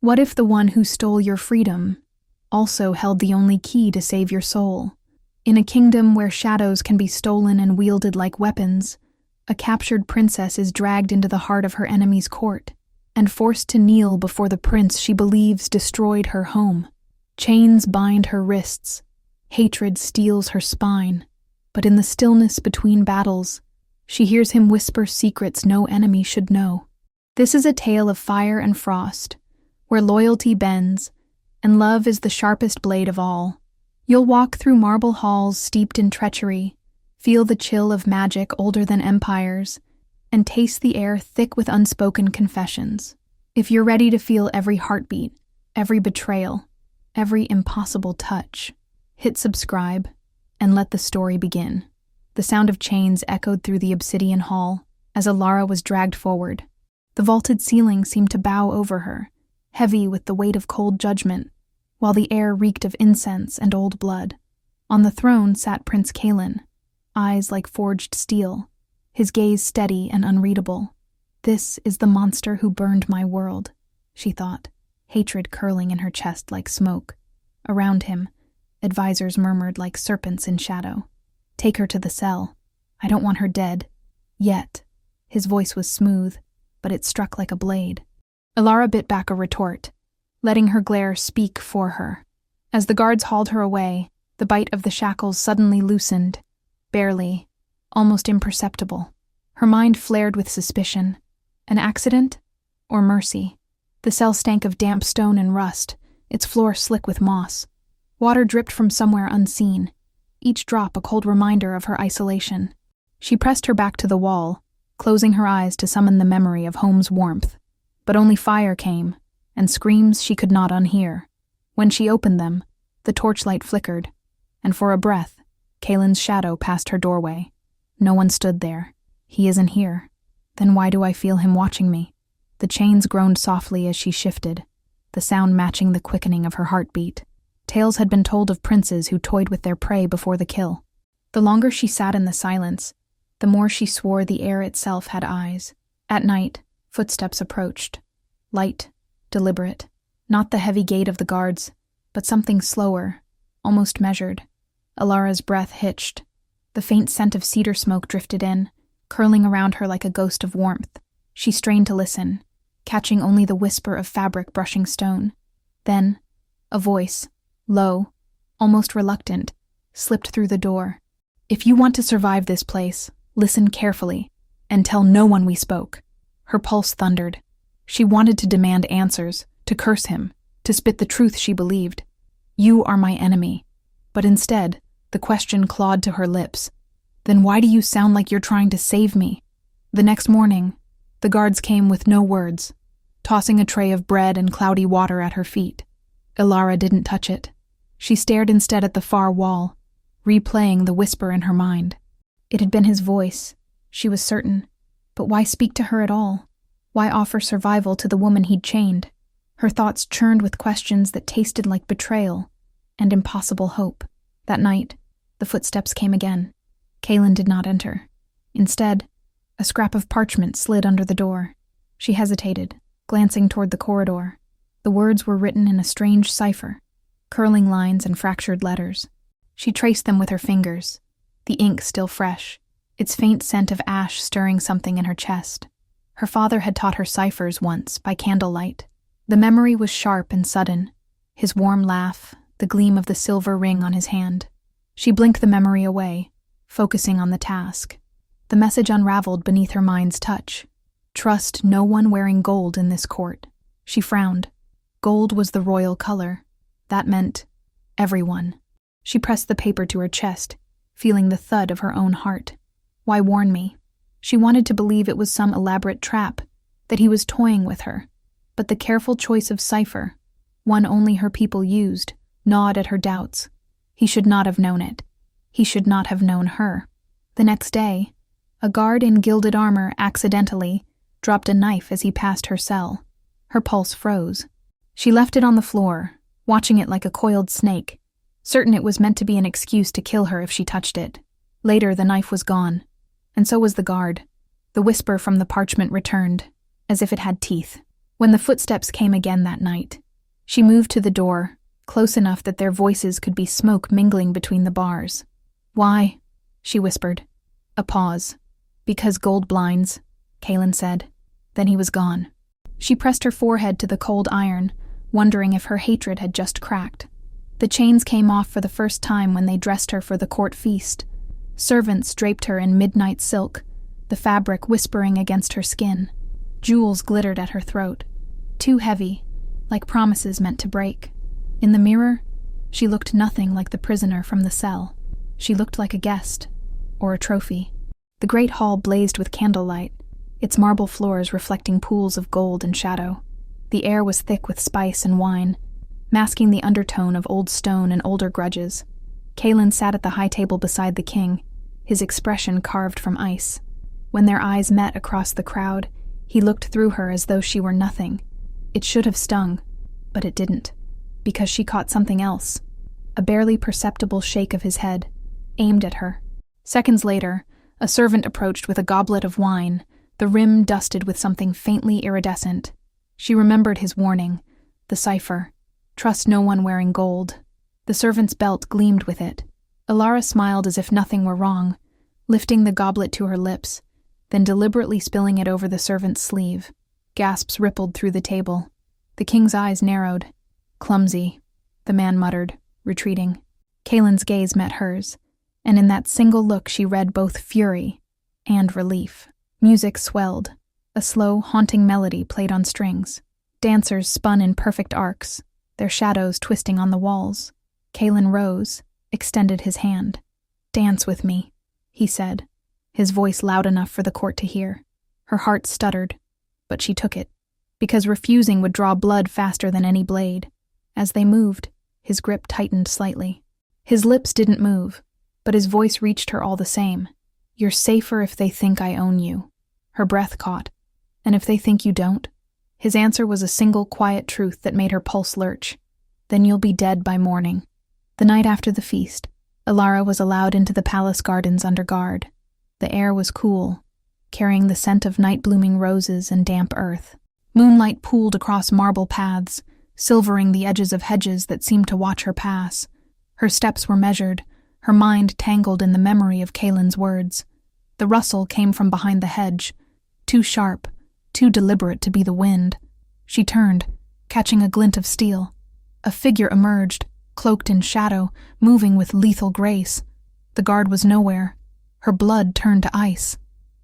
What if the one who stole your freedom also held the only key to save your soul? In a kingdom where shadows can be stolen and wielded like weapons, a captured princess is dragged into the heart of her enemy's court and forced to kneel before the prince she believes destroyed her home. Chains bind her wrists, hatred steals her spine, but in the stillness between battles, she hears him whisper secrets no enemy should know. This is a tale of fire and frost, where loyalty bends, and love is the sharpest blade of all. You'll walk through marble halls steeped in treachery, feel the chill of magic older than empires, and taste the air thick with unspoken confessions. If you're ready to feel every heartbeat, every betrayal, every impossible touch, hit subscribe and let the story begin. The sound of chains echoed through the obsidian hall as Elara was dragged forward. The vaulted ceiling seemed to bow over her, heavy with the weight of cold judgment, while the air reeked of incense and old blood. On the throne sat Prince Kalen, eyes like forged steel, his gaze steady and unreadable. This is the monster who burned my world, she thought, hatred curling in her chest like smoke. Around him, advisors murmured like serpents in shadow. Take her to the cell. I don't want her dead. Yet. His voice was smooth, but it struck like a blade. Elara bit back a retort, letting her glare speak for her. As the guards hauled her away, the bite of the shackles suddenly loosened, barely, almost imperceptible. Her mind flared with suspicion. An accident? Or mercy? The cell stank of damp stone and rust, its floor slick with moss. Water dripped from somewhere unseen, each drop a cold reminder of her isolation. She pressed her back to the wall, closing her eyes to summon the memory of home's warmth. But only fire came, and screams she could not unhear. When she opened them, the torchlight flickered, and for a breath, Kalen's shadow passed her doorway. No one stood there. He isn't here. Then why do I feel him watching me? The chains groaned softly as she shifted, the sound matching the quickening of her heartbeat. Tales had been told of princes who toyed with their prey before the kill. The longer she sat in the silence, the more she swore the air itself had eyes. At night, footsteps approached. Light, deliberate. Not the heavy gait of the guards, but something slower, almost measured. Elara's breath hitched. The faint scent of cedar smoke drifted in, curling around her like a ghost of warmth. She strained to listen, catching only the whisper of fabric brushing stone. Then, a voice, low, almost reluctant, slipped through the door. If you want to survive this place, listen carefully, and tell no one we spoke. Her pulse thundered. She wanted to demand answers, to curse him, to spit the truth she believed. You are my enemy. But instead, the question clawed to her lips. Then why do you sound like you're trying to save me? The next morning, the guards came with no words, tossing a tray of bread and cloudy water at her feet. Elara didn't touch it. She stared instead at the far wall, replaying the whisper in her mind. It had been his voice, she was certain. But why speak to her at all? Why offer survival to the woman he'd chained? Her thoughts churned with questions that tasted like betrayal and impossible hope. That night, the footsteps came again. Kalen did not enter. Instead, a scrap of parchment slid under the door. She hesitated, glancing toward the corridor. The words were written in a strange cipher, curling lines and fractured letters. She traced them with her fingers, the ink still fresh, its faint scent of ash stirring something in her chest. Her father had taught her ciphers once, by candlelight. The memory was sharp and sudden, his warm laugh, the gleam of the silver ring on his hand. She blinked the memory away, focusing on the task. The message unraveled beneath her mind's touch. Trust no one wearing gold in this court. She frowned. Gold was the royal color. That meant everyone. She pressed the paper to her chest, feeling the thud of her own heart. Why warn me? She wanted to believe it was some elaborate trap, that he was toying with her. But the careful choice of cipher, one only her people used, gnawed at her doubts. He should not have known it. He should not have known her. The next day, a guard in gilded armor accidentally dropped a knife as he passed her cell. Her pulse froze. She left it on the floor, watching it like a coiled snake, certain it was meant to be an excuse to kill her if she touched it. Later, the knife was gone, and so was the guard. The whisper from the parchment returned, as if it had teeth. When the footsteps came again that night, she moved to the door, close enough that their voices could be smoke mingling between the bars. "Why?" she whispered. A pause. "Because gold blinds," Kaelin said. Then he was gone. She pressed her forehead to the cold iron, wondering if her hatred had just cracked. The chains came off for the first time when they dressed her for the court feast. Servants draped her in midnight silk, the fabric whispering against her skin. Jewels glittered at her throat, too heavy, like promises meant to break. In the mirror, she looked nothing like the prisoner from the cell. She looked like a guest, or a trophy. The great hall blazed with candlelight, its marble floors reflecting pools of gold and shadow. The air was thick with spice and wine, masking the undertone of old stone and older grudges. Kaelin sat at the high table beside the king, his expression carved from ice. When their eyes met across the crowd, he looked through her as though she were nothing. It should have stung, but it didn't, because she caught something else, a barely perceptible shake of his head, aimed at her. Seconds later, a servant approached with a goblet of wine, the rim dusted with something faintly iridescent. She remembered his warning, the cipher, "Trust no one wearing gold." The servant's belt gleamed with it. Elara smiled as if nothing were wrong, lifting the goblet to her lips, then deliberately spilling it over the servant's sleeve. Gasps rippled through the table. The king's eyes narrowed. "Clumsy," the man muttered, retreating. Kaelin's gaze met hers, and in that single look she read both fury and relief. Music swelled. A slow, haunting melody played on strings. Dancers spun in perfect arcs, their shadows twisting on the walls. Kaelin rose, extended his hand. "Dance with me," he said, his voice loud enough for the court to hear. Her heart stuttered, but she took it, because refusing would draw blood faster than any blade. As they moved, his grip tightened slightly. His lips didn't move, but his voice reached her all the same. "You're safer if they think I own you." Her breath caught. "And if they think you don't?" His answer was a single quiet truth that made her pulse lurch. "Then you'll be dead by morning." The night after the feast, Elara was allowed into the palace gardens under guard. The air was cool, carrying the scent of night-blooming roses and damp earth. Moonlight pooled across marble paths, silvering the edges of hedges that seemed to watch her pass. Her steps were measured, her mind tangled in the memory of Kaelin's words. The rustle came from behind the hedge, too sharp, too deliberate to be the wind. She turned, catching a glint of steel. A figure emerged, cloaked in shadow, moving with lethal grace. The guard was nowhere. Her blood turned to ice.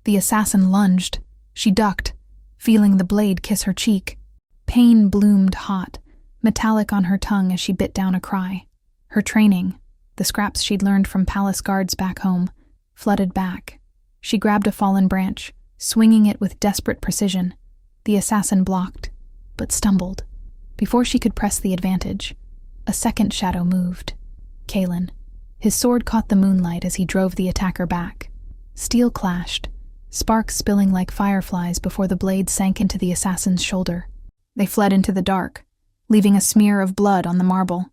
The assassin lunged. She ducked, feeling the blade kiss her cheek. Pain bloomed hot, metallic on her tongue as she bit down a cry. Her training, the scraps she'd learned from palace guards back home, flooded back. She grabbed a fallen branch, swinging it with desperate precision. The assassin blocked, but stumbled. Before she could press the advantage, a second shadow moved. Kaelin. His sword caught the moonlight as he drove the attacker back. Steel clashed, sparks spilling like fireflies before the blade sank into the assassin's shoulder. They fled into the dark, leaving a smear of blood on the marble.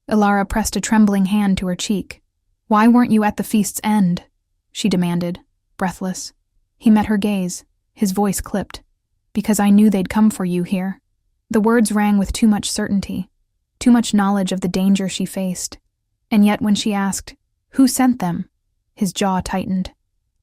Elara pressed a trembling hand to her cheek. "Why weren't you at the feast's end?" she demanded, breathless. He met her gaze, his voice clipped. "Because I knew they'd come for you here." The words rang with too much certainty, too much knowledge of the danger she faced. And yet when she asked, "Who sent them?" his jaw tightened.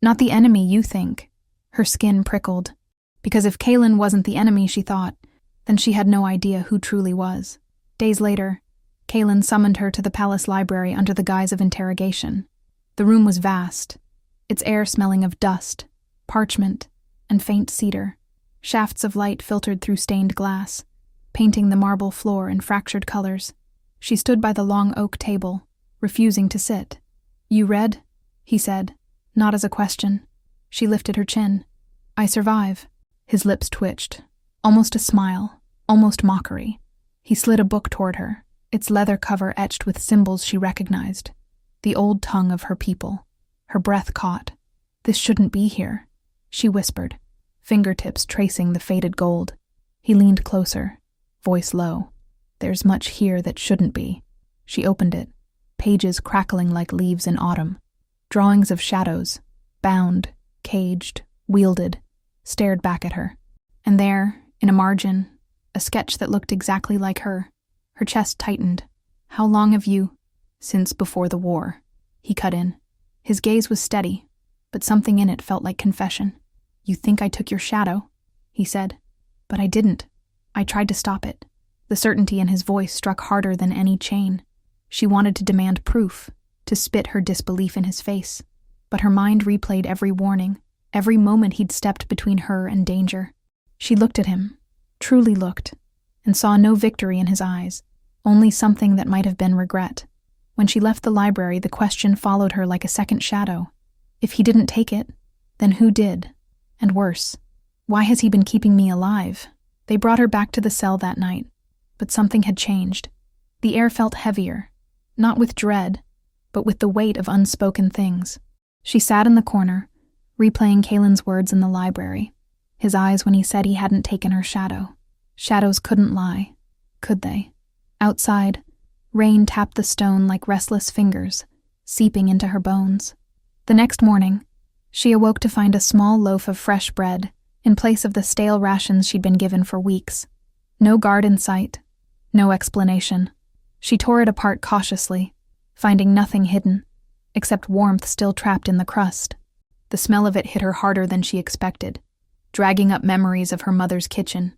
"Not the enemy you think." Her skin prickled. Because if Kaelin wasn't the enemy, she thought, then she had no idea who truly was. Days later, Kaelin summoned her to the palace library under the guise of interrogation. The room was vast, its air smelling of dust, parchment, and faint cedar. Shafts of light filtered through stained glass, painting the marble floor in fractured colors. She stood by the long oak table, refusing to sit. "You read?" he said, not as a question. She lifted her chin. "I survive." His lips twitched, almost a smile, almost mockery. He slid a book toward her, its leather cover etched with symbols she recognized. The old tongue of her people. Her breath caught. "This shouldn't be here," she whispered, fingertips tracing the faded gold. He leaned closer, voice low. "There's much here that shouldn't be." She opened it, pages crackling like leaves in autumn. Drawings of shadows, bound, caged, wielded, stared back at her. And there, in a margin, a sketch that looked exactly like her. Her chest tightened. "How long have you—" "Since before the war," he cut in. His gaze was steady, but something in it felt like confession. "You think I took your shadow?" he said. "But I didn't. I tried to stop it." The certainty in his voice struck harder than any chain. She wanted to demand proof, to spit her disbelief in his face. But her mind replayed every warning, every moment he'd stepped between her and danger. She looked at him, truly looked, and saw no victory in his eyes, only something that might have been regret. When she left the library, the question followed her like a second shadow. If he didn't take it, then who did? And worse, why has he been keeping me alive? They brought her back to the cell that night, but something had changed. The air felt heavier, not with dread, but with the weight of unspoken things. She sat in the corner, replaying Kalen's words in the library, his eyes when he said he hadn't taken her shadow. Shadows couldn't lie, could they? Outside, rain tapped the stone like restless fingers, seeping into her bones. The next morning, she awoke to find a small loaf of fresh bread in place of the stale rations she'd been given for weeks. No guard in sight, no explanation. She tore it apart cautiously, finding nothing hidden, except warmth still trapped in the crust. The smell of it hit her harder than she expected, dragging up memories of her mother's kitchen,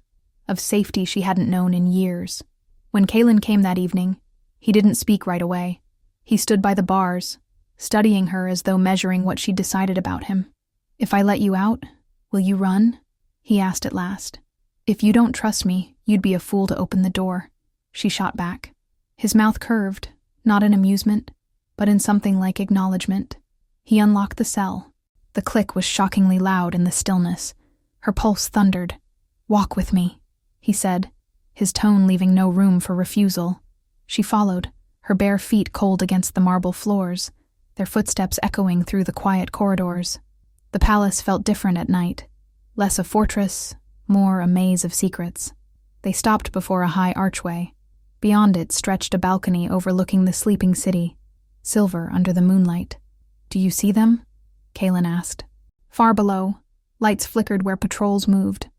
of safety she hadn't known in years. When Kalen came that evening, he didn't speak right away. He stood by the bars, studying her as though measuring what she'd decided about him. "If I let you out, will you run?" he asked at last. "If you don't trust me, you'd be a fool to open the door," she shot back. His mouth curved, not in amusement, but in something like acknowledgement. He unlocked the cell. The click was shockingly loud in the stillness. Her pulse thundered. "Walk with me," he said, his tone leaving no room for refusal. She followed, her bare feet cold against the marble floors, their footsteps echoing through the quiet corridors. The palace felt different at night, less a fortress, more a maze of secrets. They stopped before a high archway. Beyond it stretched a balcony overlooking the sleeping city, silver under the moonlight. "Do you see them?" Kalen asked. Far below, lights flickered where patrols moved,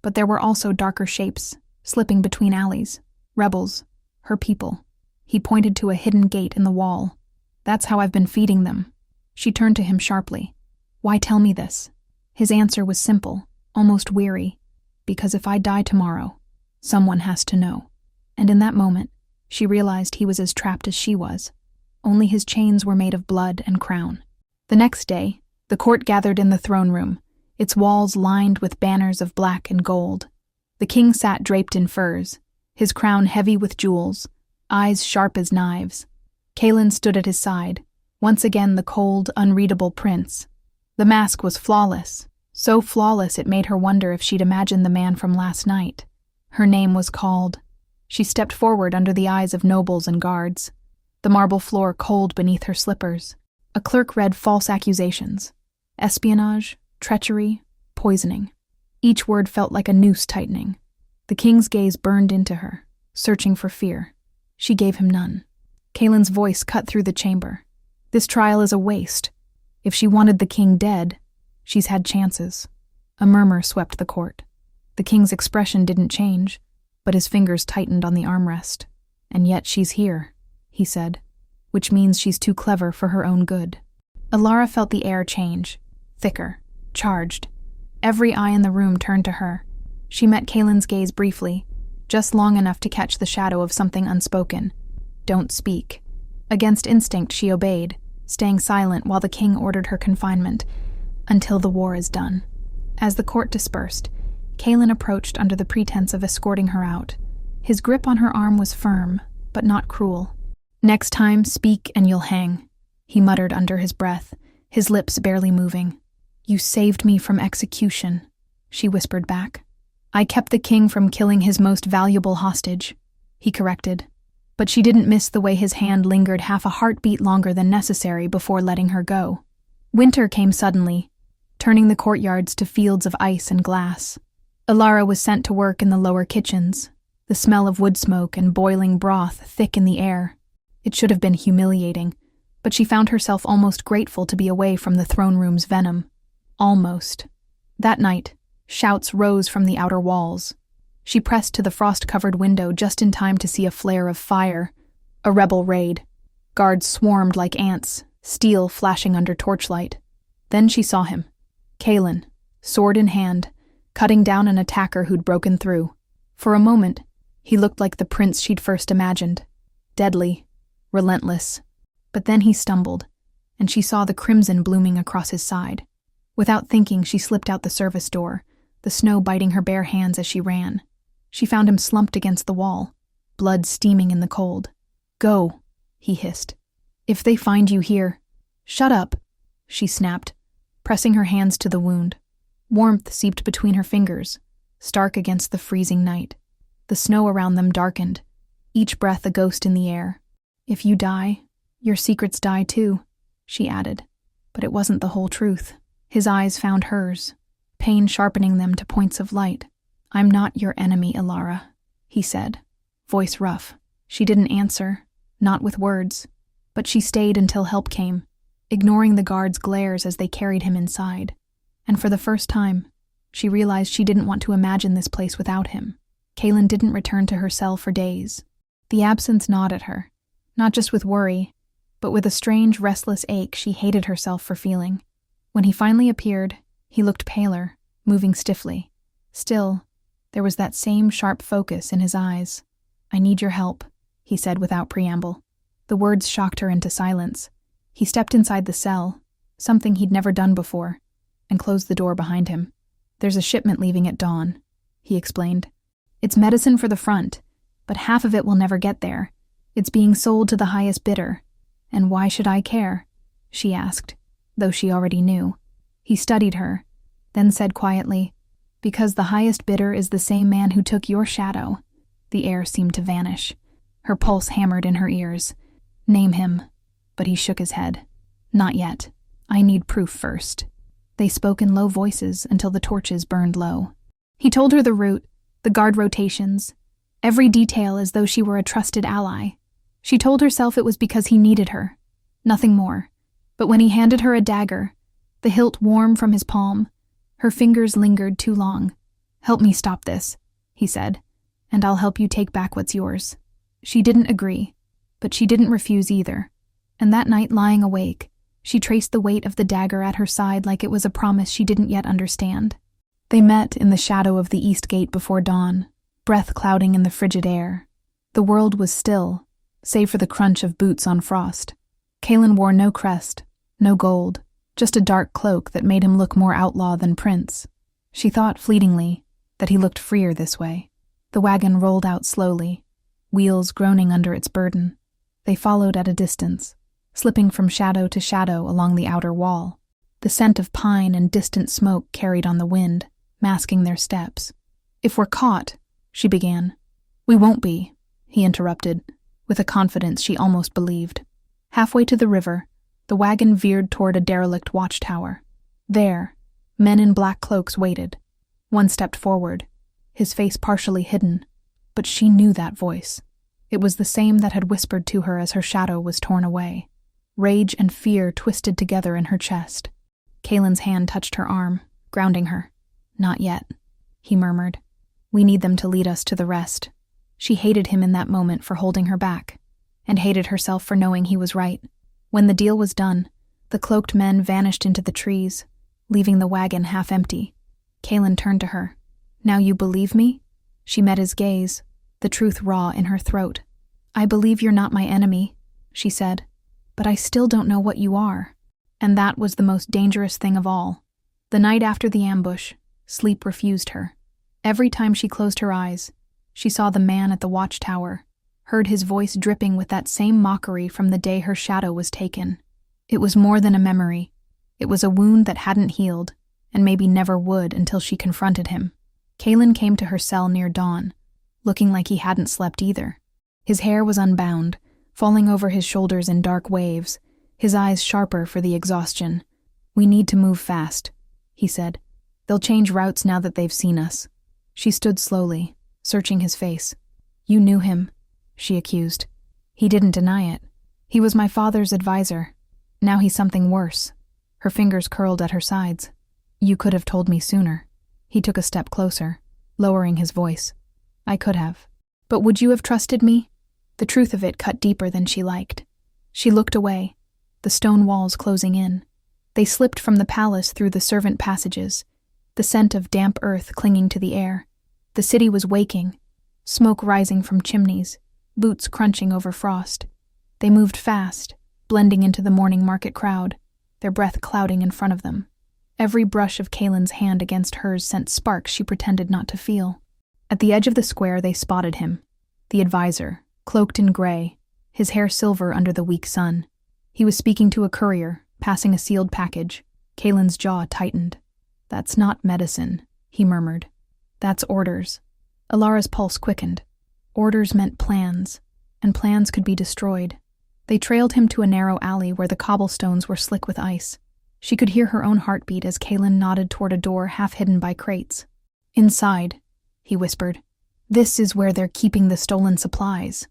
but there were also darker shapes, slipping between alleys. Rebels, her people. He pointed to a hidden gate in the wall. "That's how I've been feeding them." She turned to him sharply. "Why tell me this?" His answer was simple, almost weary. "Because if I die tomorrow, someone has to know." And in that moment, she realized he was as trapped as she was. Only his chains were made of blood and crown. The next day, the court gathered in the throne room, its walls lined with banners of black and gold. The king sat draped in furs, his crown heavy with jewels, eyes sharp as knives. Kalen stood at his side, once again the cold, unreadable prince. The mask was flawless, so flawless it made her wonder if she'd imagined the man from last night. Her name was called. She stepped forward under the eyes of nobles and guards, the marble floor cold beneath her slippers. A clerk read false accusations: espionage, treachery, poisoning. Each word felt like a noose tightening. The king's gaze burned into her, searching for fear. She gave him none. Kalen's voice cut through the chamber. "This trial is a waste. If she wanted the king dead, she's had chances." A murmur swept the court. The king's expression didn't change, but his fingers tightened on the armrest. "And yet she's here," he said, "which means she's too clever for her own good." Elara felt the air change, thicker, charged. Every eye in the room turned to her. She met Kalen's gaze briefly, just long enough to catch the shadow of something unspoken. "Don't speak." Against instinct, she obeyed, staying silent while the king ordered her confinement, until the war is done. As the court dispersed, Kalen approached under the pretense of escorting her out. His grip on her arm was firm, but not cruel. "Next time, speak and you'll hang," he muttered under his breath, his lips barely moving. "You saved me from execution," she whispered back. "I kept the king from killing his most valuable hostage," he corrected. But she didn't miss the way his hand lingered half a heartbeat longer than necessary before letting her go. Winter came suddenly, turning the courtyards to fields of ice and glass. Elara was sent to work in the lower kitchens, the smell of wood smoke and boiling broth thick in the air. It should have been humiliating, but she found herself almost grateful to be away from the throne room's venom. Almost. That night, shouts rose from the outer walls. She pressed to the frost-covered window just in time to see a flare of fire. A rebel raid. Guards swarmed like ants, steel flashing under torchlight. Then she saw him. Kaelin, sword in hand, cutting down an attacker who'd broken through. For a moment, he looked like the prince she'd first imagined. Deadly, relentless. But then he stumbled, and she saw the crimson blooming across his side. Without thinking, she slipped out the service door, the snow biting her bare hands as she ran. She found him slumped against the wall, blood steaming in the cold. "Go," he hissed. "If they find you here—" "Shut up," she snapped, pressing her hands to the wound. Warmth seeped between her fingers, stark against the freezing night. The snow around them darkened, each breath a ghost in the air. "If you die, your secrets die too," she added. But it wasn't the whole truth. His eyes found hers, pain sharpening them to points of light. "I'm not your enemy, Elara," he said, voice rough. She didn't answer, not with words, but she stayed until help came, ignoring the guards' glares as they carried him inside. And for the first time, she realized she didn't want to imagine this place without him. Kaelin didn't return to her cell for days. The absence gnawed at her, not just with worry, but with a strange, restless ache she hated herself for feeling. When he finally appeared, he looked paler, moving stiffly. Still, there was that same sharp focus in his eyes. "I need your help," he said without preamble. The words shocked her into silence. He stepped inside the cell, something he'd never done before, and closed the door behind him. "There's a shipment leaving at dawn," he explained. "It's medicine for the front, but half of it will never get there. It's being sold to the highest bidder." "And why should I care?" she asked, though she already knew. He studied her, then said quietly, "Because the highest bidder is the same man who took your shadow." The air seemed to vanish. Her pulse hammered in her ears. "Name him." But he shook his head. "Not yet. I need proof first." They spoke in low voices until the torches burned low. He told her the route, the guard rotations, every detail as though she were a trusted ally. She told herself it was because he needed her, nothing more. But when he handed her a dagger, the hilt warm from his palm, her fingers lingered too long. "Help me stop this," he said, "and I'll help you take back what's yours." She didn't agree, but she didn't refuse either. And that night, lying awake, she traced the weight of the dagger at her side like it was a promise she didn't yet understand. They met in the shadow of the east gate before dawn, breath clouding in the frigid air. The world was still, save for the crunch of boots on frost. Kaelin wore no crest, no gold, just a dark cloak that made him look more outlaw than prince. She thought fleetingly that he looked freer this way. The wagon rolled out slowly, wheels groaning under its burden. They followed at a distance, slipping from shadow to shadow along the outer wall. The scent of pine and distant smoke carried on the wind, masking their steps. "If we're caught," she began. "We won't be," he interrupted, with a confidence she almost believed. Halfway to the river, the wagon veered toward a derelict watchtower. There, men in black cloaks waited. One stepped forward, his face partially hidden, but she knew that voice. It was the same that had whispered to her as her shadow was torn away. Rage and fear twisted together in her chest. Kaelin's hand touched her arm, grounding her. "Not yet," he murmured. "We need them to lead us to the rest." She hated him in that moment for holding her back, and hated herself for knowing he was right. When the deal was done, the cloaked men vanished into the trees, leaving the wagon half empty. Kaelin turned to her. "Now you believe me?" She met his gaze, the truth raw in her throat. "I believe you're not my enemy," she said, "but I still don't know what you are." And that was the most dangerous thing of all. The night after the ambush, sleep refused her. Every time she closed her eyes, she saw the man at the watchtower, heard his voice dripping with that same mockery from the day her shadow was taken. It was more than a memory. It was a wound that hadn't healed, and maybe never would until she confronted him. Kaelin came to her cell near dawn, looking like he hadn't slept either. His hair was unbound, falling over his shoulders in dark waves, his eyes sharper for the exhaustion. "We need to move fast," he said. "They'll change routes now that they've seen us." She stood slowly, searching his face. "You knew him," she accused. "He didn't deny it. He was my father's advisor. Now he's something worse." Her fingers curled at her sides. "You could have told me sooner." He took a step closer, lowering his voice. I could have. But would you have trusted me? The truth of it cut deeper than she liked. She looked away, the stone walls closing in. They slipped from the palace through the servant passages, the scent of damp earth clinging to the air. The city was waking, smoke rising from chimneys, boots crunching over frost. They moved fast, blending into the morning market crowd, their breath clouding in front of them. Every brush of Kaelin's hand against hers sent sparks she pretended not to feel. At the edge of the square they spotted him, the advisor, cloaked in gray, his hair silver under the weak sun. He was speaking to a courier, passing a sealed package. Kaelin's jaw tightened. "That's not medicine," he murmured. "That's orders." Elara's pulse quickened. Orders meant plans, and plans could be destroyed. They trailed him to a narrow alley where the cobblestones were slick with ice. She could hear her own heartbeat as Kaelin nodded toward a door half hidden by crates. "Inside," he whispered. "This is where they're keeping the stolen supplies."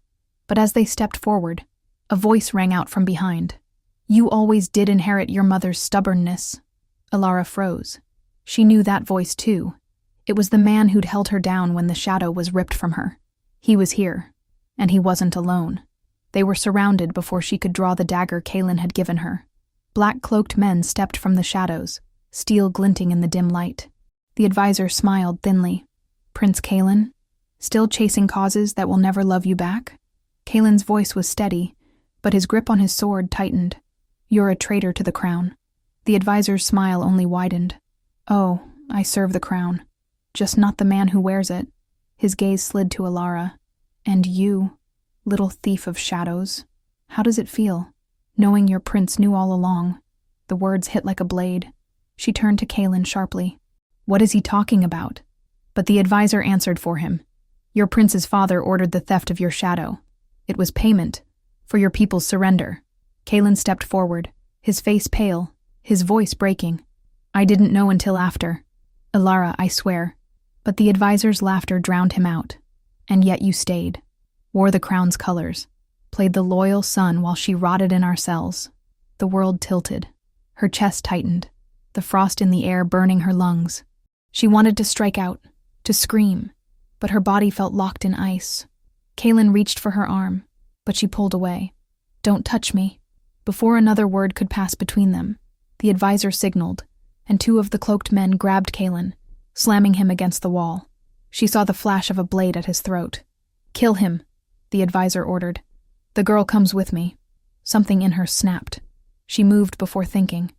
But as they stepped forward, a voice rang out from behind. "You always did inherit your mother's stubbornness." Elara froze. She knew that voice too. It was the man who'd held her down when the shadow was ripped from her. He was here, and he wasn't alone. They were surrounded before she could draw the dagger Kaelin had given her. Black-cloaked men stepped from the shadows, steel glinting in the dim light. The advisor smiled thinly. "Prince Kaelin? Still chasing causes that will never love you back?" Kaelin's voice was steady, but his grip on his sword tightened. "You're a traitor to the crown." The advisor's smile only widened. "Oh, I serve the crown. Just not the man who wears it." His gaze slid to Elara. "And you, little thief of shadows, how does it feel, knowing your prince knew all along?" The words hit like a blade. She turned to Kaelin sharply. "What is he talking about?" But the advisor answered for him. "Your prince's father ordered the theft of your shadow. It was payment for your people's surrender." Kaelin stepped forward, his face pale, his voice breaking. "I didn't know until after. Elara, I swear." But the advisor's laughter drowned him out. "And yet you stayed, wore the crown's colors, played the loyal son while she rotted in our cells." The world tilted. Her chest tightened, the frost in the air burning her lungs. She wanted to strike out, to scream, but her body felt locked in ice. Kaelin reached for her arm, but she pulled away. "Don't touch me." Before another word could pass between them, the advisor signaled, and two of the cloaked men grabbed Kaelin, slamming him against the wall. She saw the flash of a blade at his throat. "Kill him," the advisor ordered. "The girl comes with me." Something in her snapped. She moved before thinking,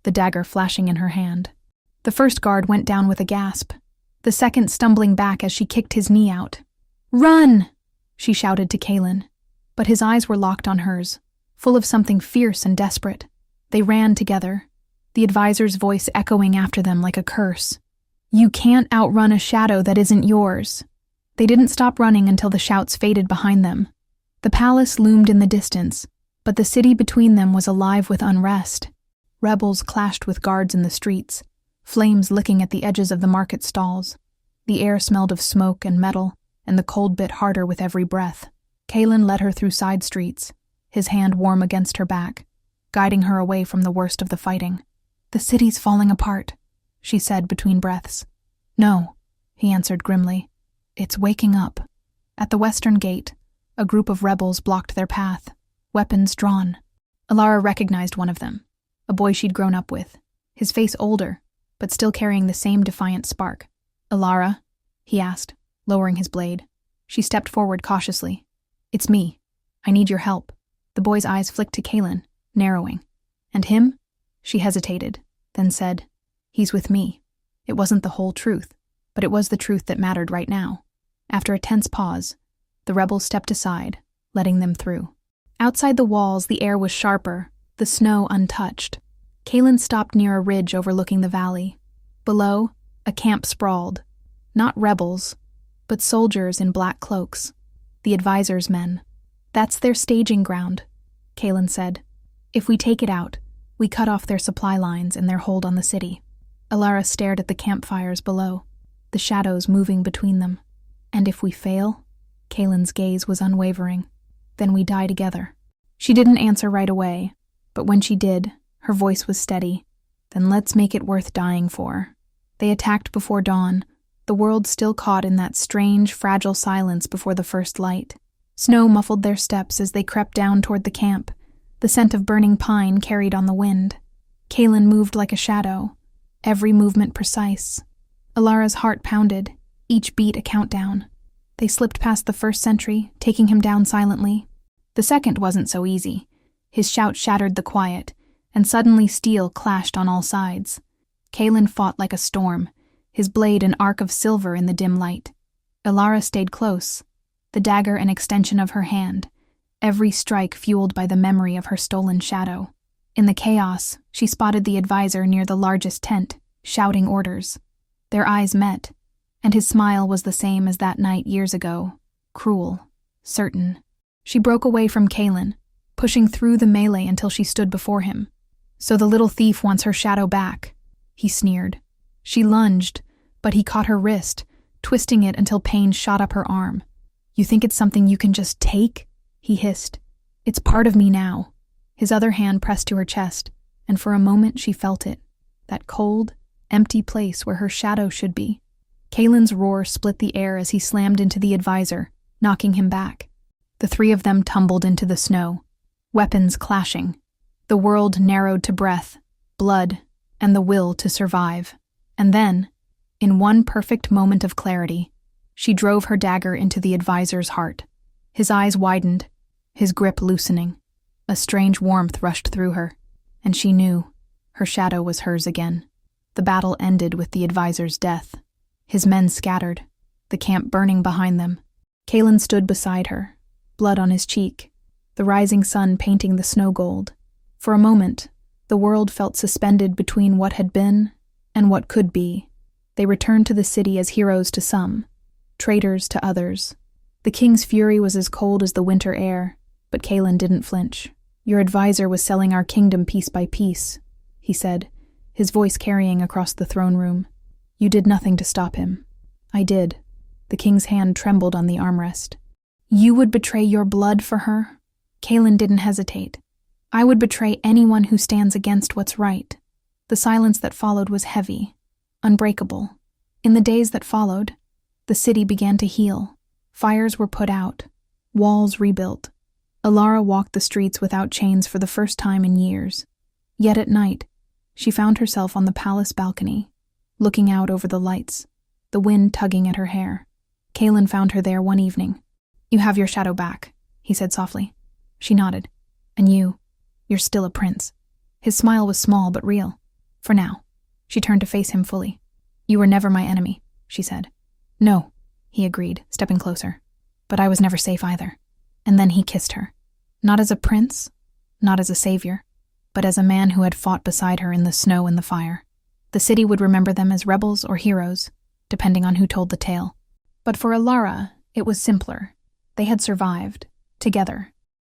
the dagger flashing in her hand. The first guard went down with a gasp, the second stumbling back as she kicked his knee out. "Run!" she shouted to Kaelin, but his eyes were locked on hers, full of something fierce and desperate. They ran together, the advisor's voice echoing after them like a curse. "You can't outrun a shadow that isn't yours." They didn't stop running until the shouts faded behind them. The palace loomed in the distance, but the city between them was alive with unrest. Rebels clashed with guards in the streets, flames licking at the edges of the market stalls. The air smelled of smoke and metal, and the cold bit harder with every breath. Kaelin led her through side streets, his hand warm against her back, guiding her away from the worst of the fighting. "The city's falling apart," she said between breaths. "No," he answered grimly. "It's waking up." At the western gate, a group of rebels blocked their path, weapons drawn. Elara recognized one of them, a boy she'd grown up with, his face older, but still carrying the same defiant spark. "Elara?" he asked, lowering his blade. She stepped forward cautiously. "It's me. I need your help." The boy's eyes flicked to Kaelin, narrowing. "And him?" She hesitated, then said, "He's with me." It wasn't the whole truth, but it was the truth that mattered right now. After a tense pause, the rebels stepped aside, letting them through. Outside the walls, the air was sharper, the snow untouched. Kaelin stopped near a ridge overlooking the valley. Below, a camp sprawled. Not rebels, but soldiers in black cloaks. The advisor's men. "That's their staging ground," Kaelin said. "If we take it out, we cut off their supply lines and their hold on the city." Elara stared at the campfires below, the shadows moving between them. "And if we fail?" Kaelin's gaze was unwavering. "Then we die together." She didn't answer right away, but when she did, her voice was steady. "Then let's make it worth dying for." They attacked before dawn, the world still caught in that strange, fragile silence before the first light. Snow muffled their steps as they crept down toward the camp, the scent of burning pine carried on the wind. Kaelin moved like a shadow, every movement precise. Elara's heart pounded, each beat a countdown. They slipped past the first sentry, taking him down silently. The second wasn't so easy. His shout shattered the quiet, and suddenly steel clashed on all sides. Kaelin fought like a storm, his blade an arc of silver in the dim light. Elara stayed close, the dagger an extension of her hand, every strike fueled by the memory of her stolen shadow. In the chaos, she spotted the advisor near the largest tent, shouting orders. Their eyes met, and his smile was the same as that night years ago, cruel, certain. She broke away from Kaelin, pushing through the melee until she stood before him. "So the little thief wants her shadow back," he sneered. She lunged, but he caught her wrist, twisting it until pain shot up her arm. "You think it's something you can just take?" he hissed. "It's part of me now." His other hand pressed to her chest, and for a moment she felt it, that cold, empty place where her shadow should be. Kaelin's roar split the air as he slammed into the advisor, knocking him back. The three of them tumbled into the snow, weapons clashing. The world narrowed to breath, blood, and the will to survive. And then, in one perfect moment of clarity, she drove her dagger into the advisor's heart. His eyes widened, his grip loosening. A strange warmth rushed through her, and she knew her shadow was hers again. The battle ended with the advisor's death. His men scattered, the camp burning behind them. Kaelin stood beside her, blood on his cheek, the rising sun painting the snow gold. For a moment, the world felt suspended between what had been and what could be. They returned to the city as heroes to some, traitors to others. The king's fury was as cold as the winter air, but Kaelin didn't flinch. "Your advisor was selling our kingdom piece by piece," he said, his voice carrying across the throne room. "You did nothing to stop him." "I did." The king's hand trembled on the armrest. "You would betray your blood for her?" Kaelin didn't hesitate. "I would betray anyone who stands against what's right." The silence that followed was heavy, unbreakable. In the days that followed, the city began to heal. Fires were put out, walls rebuilt. Elara walked the streets without chains for the first time in years. Yet at night, she found herself on the palace balcony, looking out over the lights, the wind tugging at her hair. Kaelin found her there one evening. "You have your shadow back," he said softly. She nodded. "And you're still a prince." His smile was small but real. "For now." She turned to face him fully. "You were never my enemy," she said. "No," he agreed, stepping closer. "But I was never safe either." And then he kissed her. Not as a prince, not as a savior, but as a man who had fought beside her in the snow and the fire. The city would remember them as rebels or heroes, depending on who told the tale. But for Elara, it was simpler. They had survived, together.